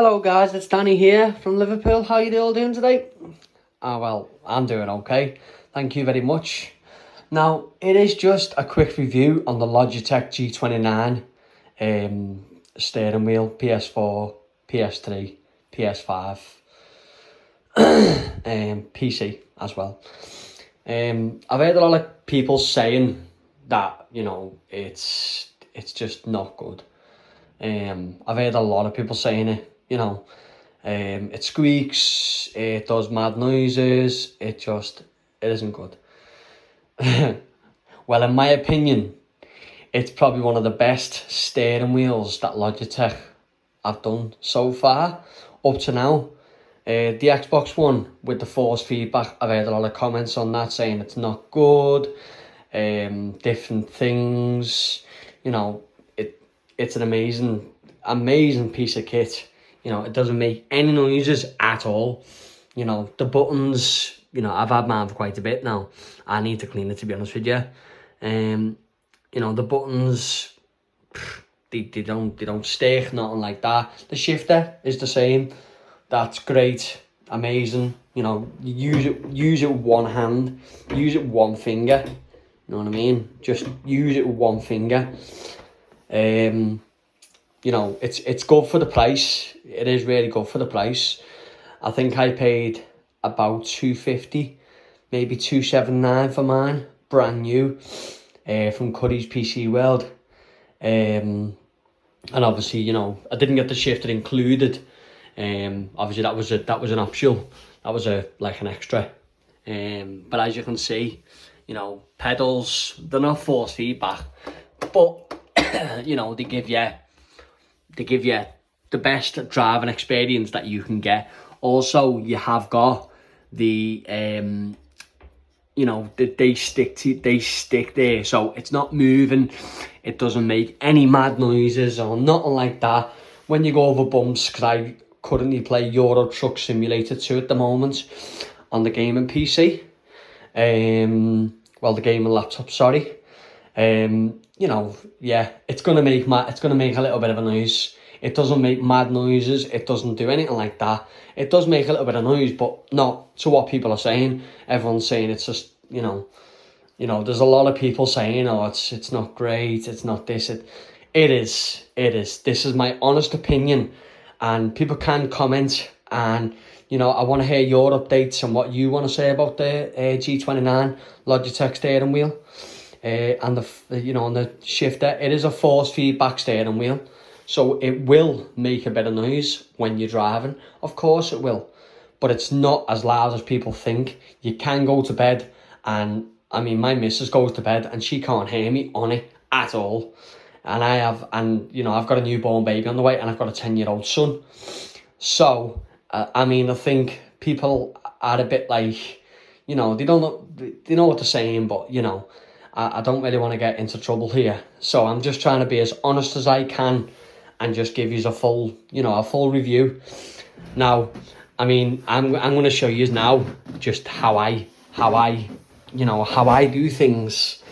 Hello guys, it's Danny here from Liverpool. How you all doing today? Well, I'm doing okay. Thank you very much. Now, it is just a quick review on the Logitech G29 steering wheel, PS4, PS3, PS5, PC as well. I've heard a lot of people saying that, it's just not good. I've heard a lot of people saying it, it squeaks, it does mad noises, it isn't good. Well, in my opinion, it's probably one of the best steering wheels that Logitech have done so far, up to now. The Xbox One with the force feedback, I've heard a lot of comments on that saying it's not good, different things, it's an amazing piece of kit. It doesn't make any noises at all. The buttons, I've had mine for quite a bit now. I need to clean it, to be honest with you. The buttons, they don't stick, nothing like that. The shifter is the same. That's great, amazing. You use it with one hand, use it with one finger. You know what I mean? Just use it with one finger. It's good for the price. It is really good for the price. I think I paid about $250, maybe $279 for mine, brand new, from Curry's PC World. And obviously, I didn't get the shifter included. Obviously that was an optional. That was an extra. But as you can see, pedals, they're not force feedback, but they give you the best driving experience that you can get. Also, you have got the they stick there, so it's not moving. It doesn't make any mad noises or nothing like that when you go over bumps, because I currently play Euro Truck Simulator 2 at the moment on the gaming PC. The gaming laptop, sorry. It's gonna make a little bit of a noise. It doesn't make mad noises. It doesn't do anything like that. It does make a little bit of noise, but not to what people are saying. Everyone's saying it's just, there's a lot of people saying, oh, it's not great. It's not this. It is. This is my honest opinion, and people can comment, and I want to hear your updates and what you want to say about the G29 Logitech steering wheel. And the shifter, it is a force feedback steering wheel, so it will make a bit of noise when you're driving. Of course it will, but it's not as loud as people think. You can go to bed, and my missus goes to bed and she can't hear me on it at all. And I've got a newborn baby on the way, and I've got a 10-year-old son. So I think people are a bit like, they don't know, they know what they're saying, but I don't really want to get into trouble here. So I'm just trying to be as honest as I can and just give you a full review. Now, I'm going to show you now just how I do things,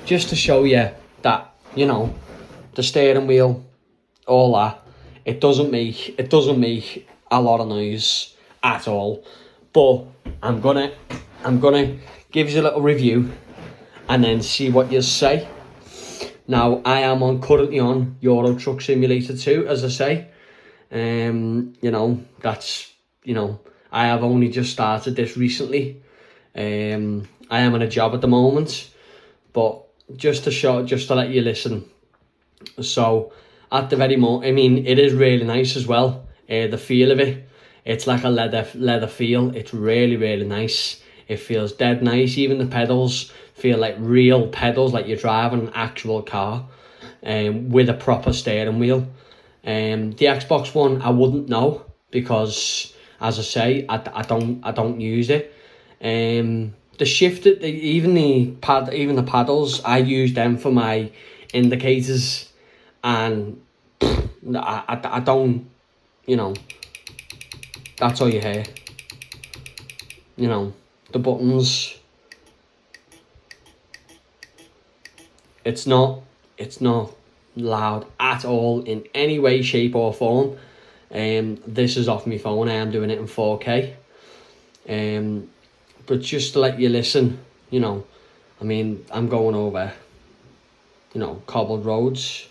just to show you that, the steering wheel, all that, it doesn't make a lot of noise at all. But I'm gonna give you a little review and then see what you say. Now, I am currently on Euro Truck Simulator 2, as I say. I have only just started this recently. I am in a job at the moment, but just to let you listen. So, at the very moment, it is really nice as well. The feel of it, it's like a leather feel. It's really, really nice. It feels dead nice. Even the pedals feel like real pedals, like you're driving an actual car, with a proper steering wheel. The Xbox One, I wouldn't know, because, as I say, I don't use it. The shifter, even the paddles, I use them for my indicators, and I don't, that's all you hear. The buttons, it's not loud at all in any way, shape or form. This is off my phone. I am doing it in 4K. But just to let you listen, you know, I mean, I'm going over, you know, cobbled roads.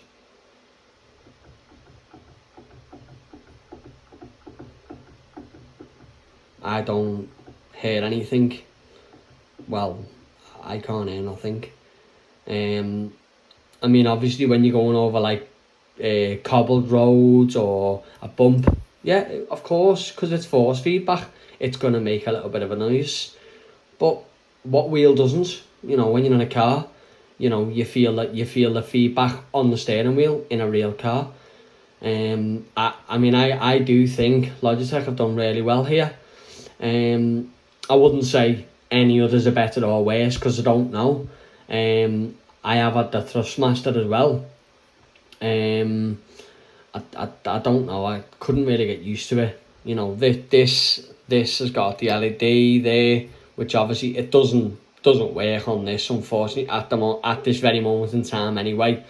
I don't hear anything. Well, I can't hear nothing. I mean, obviously when you're going over like cobbled roads or a bump, yeah, of course, because it's force feedback, it's going to make a little bit of a noise. But what wheel doesn't? You know, when you're in a car, you know, you feel the feedback on the steering wheel in a real car. I mean, I do think Logitech have done really well here. I wouldn't say any others are better or worse because I don't know. I have had the Thrustmaster as well. I don't know. I couldn't really get used to it. You know, this has got the LED there, which obviously it doesn't work on this, unfortunately, at this very moment in time anyway.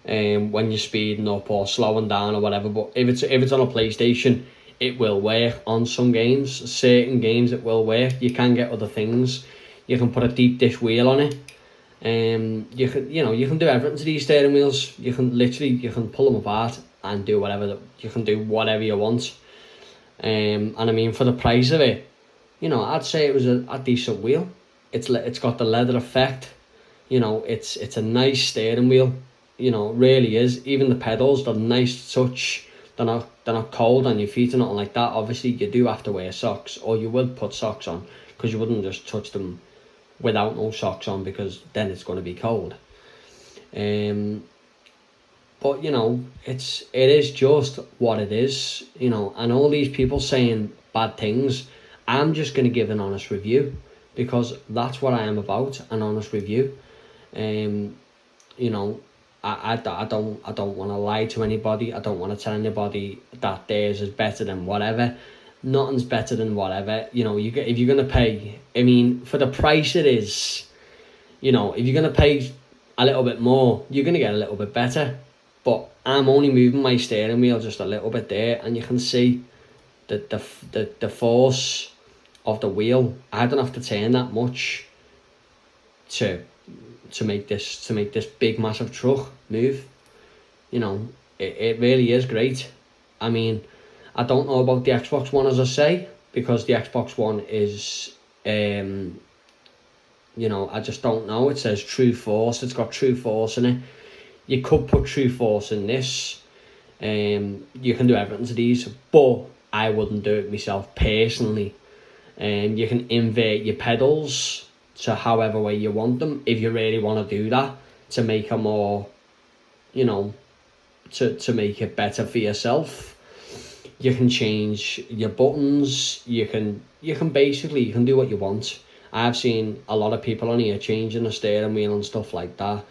When you're speeding up or slowing down or whatever. But if it's on a PlayStation, it will work on some games. Certain games it will work. You can get other things. You can put a deep dish wheel on it. You can do everything to these steering wheels. You can pull them apart and do whatever. You can do whatever you want. And I mean, for the price of it, you know, I'd say it was a decent wheel. It's got the leather effect. You know, it's a nice steering wheel. You know, it really is. Even the pedals, they're nice touch. They're not cold on your feet or nothing like that. Obviously, you do have to wear socks, or you would put socks on, because you wouldn't just touch them without no socks on, because then it's going to be cold. But you know, it is just what it is. You know, and all these people saying bad things, I'm just going to give an honest review, because that's what I am about, an honest review. You know, I don't want to lie to anybody. I don't want to tell anybody that theirs is better than whatever. Nothing's better than whatever. You know, if you're gonna pay, I mean, for the price it is, you know, if you're gonna pay a little bit more, you're gonna get a little bit better. But I'm only moving my steering wheel just a little bit there, and you can see the force of the wheel. I don't have to turn that much to make this big massive truck move. You know, it really is great. I mean, I don't know about the Xbox One, as I say, because the Xbox One is you know, I just don't know. It says True Force. It's got True Force in it. You could put True Force in this. You can do everything to these, but I wouldn't do it myself personally. You can invert your pedals to however way you want them, if you really want to do that, to make a more, you know, to make it better for yourself. You can change your buttons. You can do what you want. I've seen a lot of people on here changing the steering wheel and stuff like that.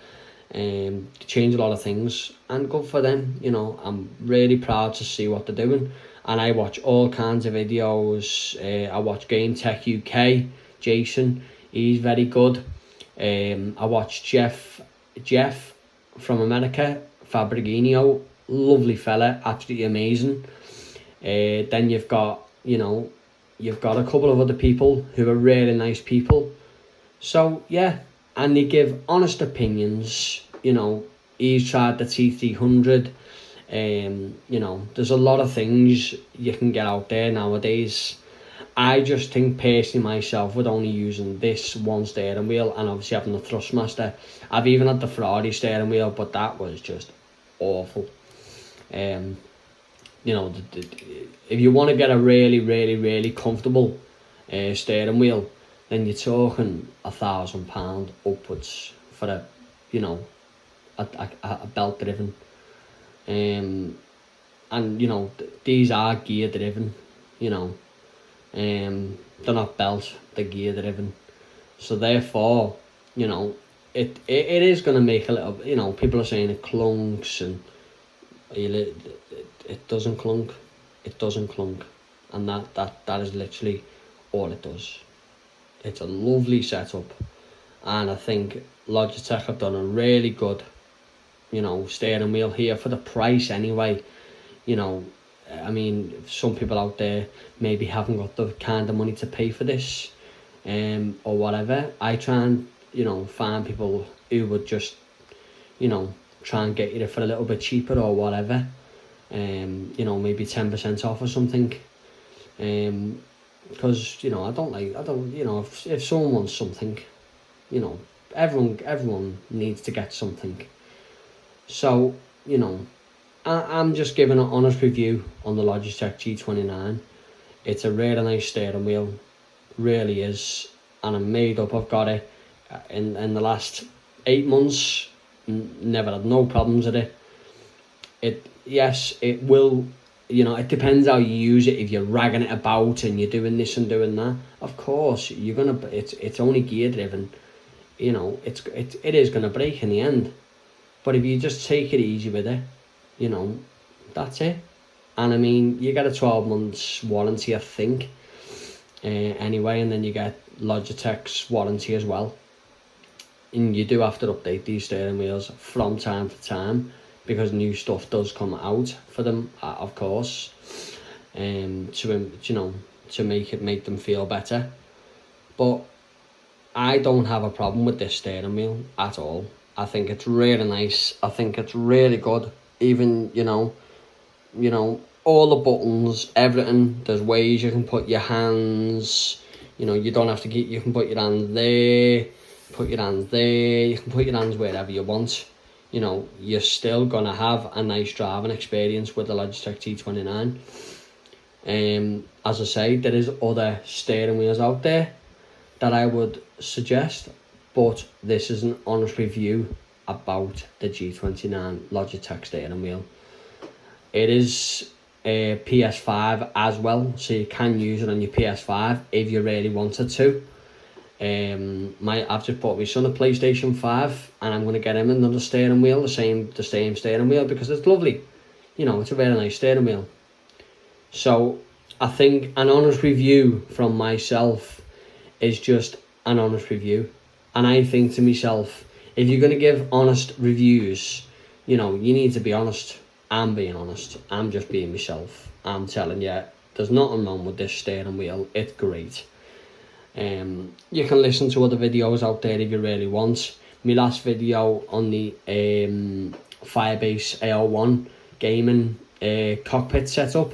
Change a lot of things, and good for them. You know, I'm really proud to see what they're doing, and I watch all kinds of videos. I watch Game Tech UK, Jason, he's very good. I watch Jeff from America, Fabrigino, lovely fella, absolutely amazing. Then you've got a couple of other people who are really nice people. So yeah, and they give honest opinions. You know, he's tried the T300. You know, there's a lot of things you can get out there nowadays. I just think personally myself, with only using this one steering wheel and obviously having the Thrustmaster, I've even had the Ferrari steering wheel, but that was just awful. You know, if you want to get a really, really, really comfortable steering wheel, then you're talking £1,000 upwards for a belt driven. And you know, these are gear driven. You know, they're not belt, they're gear driven. So therefore, you know, it is going to make a little. You know, people are saying it clunks, and it doesn't clunk. It doesn't clunk, and that is literally all it does. It's a lovely setup, and I think Logitech have done a really good, you know, steering wheel here for the price anyway. You know, I mean, some people out there maybe haven't got the kind of money to pay for this, or whatever. I try and, you know, find people who would just, you know, try and get you it for a little bit cheaper or whatever. You know, maybe 10% off or something. Because, you know, I don't, you know, if someone wants something, you know, everyone needs to get something. So, you know, I'm just giving an honest review on the Logitech G29. It's a really nice steering wheel, really is, and I'm made up. I've got it in the last 8 months. Never had no problems with it. Yes, it will, you know, it depends how you use it. If you're ragging it about and you're doing this and doing that, of course you're gonna. It's only gear driven, you know. It is gonna break in the end. But if you just take it easy with it, you know, that's it. And I mean, you get a 12 months warranty, I think, anyway, and then you get Logitech's warranty as well. And you do have to update these steering wheels from time to time, because new stuff does come out for them, of course, to, you know, to make them feel better. But I don't have a problem with this steering wheel at all. I think it's really nice. I think it's really good. Even, you know, all the buttons, everything. There's ways you can put your hands. You know, you don't have to get. You can put your hands there. Put your hands there. You can put your hands wherever you want. You know, you're still gonna have a nice driving experience with the Logitech G29. As I say, there is other steering wheels out there that I would suggest, but this is an honest review about the G29 Logitech steering wheel. It is a PS5 as well, so you can use it on your PS5 if you really wanted to. I've just bought my son a PlayStation 5, and I'm going to get him another steering wheel, the same steering wheel, because it's lovely. You know, it's a very nice steering wheel. So I think an honest review from myself is just an honest review. And I think to myself, if you're going to give honest reviews, you know, you need to be honest. I'm being honest. I'm just being myself. I'm telling you, there's nothing wrong with this steering wheel. It's great. You can listen to other videos out there if you really want. My last video on the Firebase AR1 gaming cockpit setup,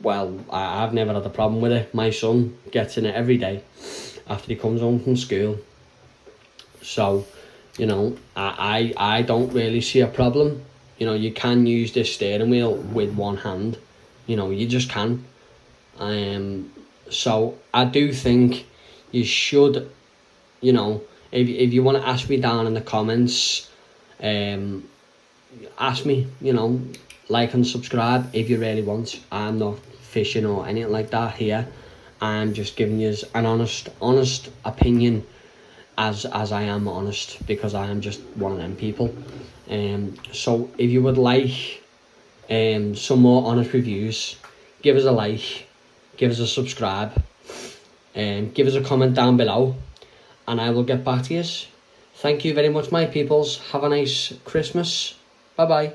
well, I've never had a problem with it. My son gets in it every day after he comes home from school. So, you know, I don't really see a problem. You know, you can use this steering wheel with one hand. You know, you just can. So I do think you should, you know, if you want to ask me down in the comments, ask me, you know, like and subscribe if you really want. I'm not fishing or anything like that here. I'm just giving you an honest opinion, as I am honest, because I am just one of them people. So if you would like some more honest reviews, give us a like, give us a subscribe, give us a comment down below, and I will get back to you. Thank you very much, my peoples. Have a nice Christmas. Bye bye.